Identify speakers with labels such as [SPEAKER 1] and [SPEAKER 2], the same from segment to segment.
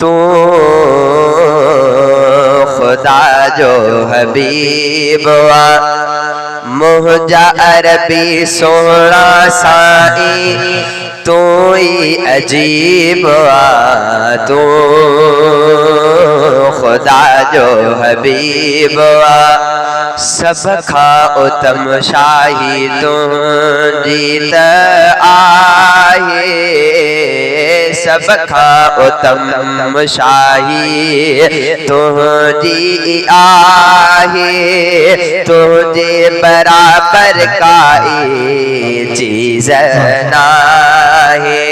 [SPEAKER 1] तू खुदा जो हबीब मुझा अरबी सोना साई तू ही अजीब तू खुदा जो हबीब सब खा उत्तम शाही तू जीत आहे सब खा उत्तम शाही तुझी आहे तुझे बराबर काई चीज नाहे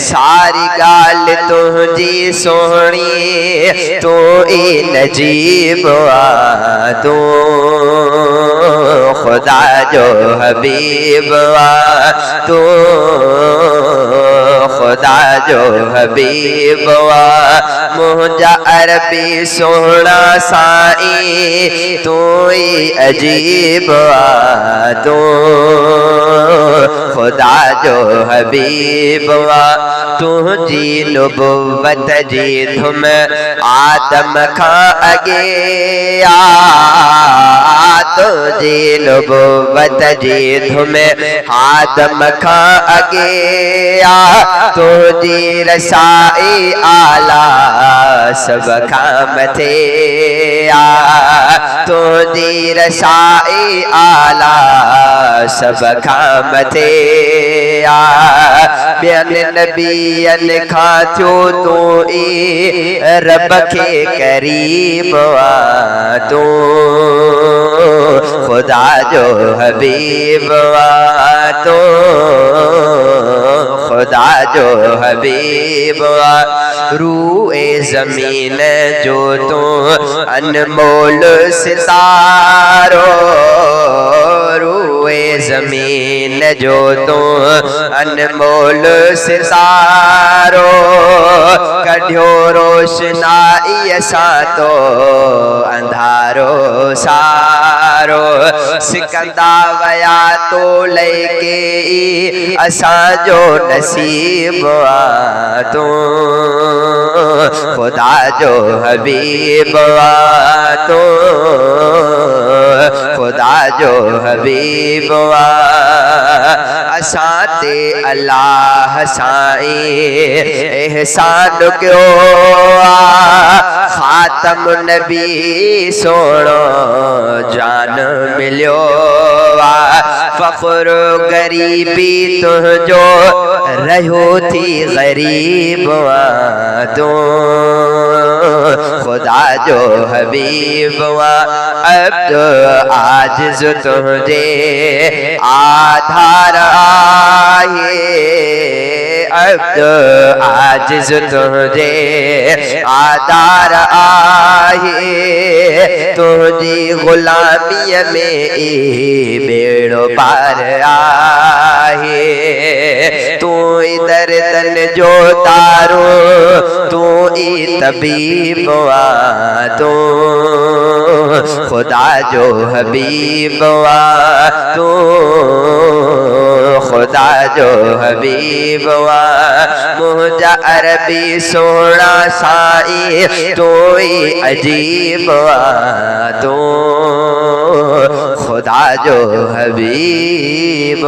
[SPEAKER 1] सारी गाल तुझी सोहणी तू ई नजीब तू खुदा जो हबीब तू खुदा जो हबीब मुझा अरबी सोना साई तू ही अजीब तू खुदा जो हबीब तुझी नुबुव्वत जी धुम आदम खां अगे तुझी नुबुव्वत जी धुम आदम खां अगे तुझी रसाई आला सब खां मथे तुझी रसाई आला सब खां मथे ॿियनि नबियनि खां थियो तू ई रब खे करीब तू खुदा जो हबीब तू खुदा जो हबीब रूए ज़मीन जो तू अनमोल सितारो रूए ज़मीन जो तू अनमोल सितारो कढियो रोशनाई सां तो अंधारो सारो सिकंदा वया तो लेके असांजो नसीब तू खुदा जो हबीब तू खुदा जो हबीब असां ते अल्लाह साईं एहसान कयो खातम नबी सोणो जान मिलियो फख्र गरीबी तुझो रहो थी गरीब तू खुदा जो हबीब अब्द आजिज़ तुझे आधार आहे अब्द आजिज़ तुझे आधार आहे तुझी गुलामीअ में ई बेड़ो पार आहे तू ई दर्दन जो तारो तू ई तबीब तू खुदा जो हबीब तू खुदा जो हबीब मुझा अरबी सोना साई तू ही अजीब तू खुदा जो हबीब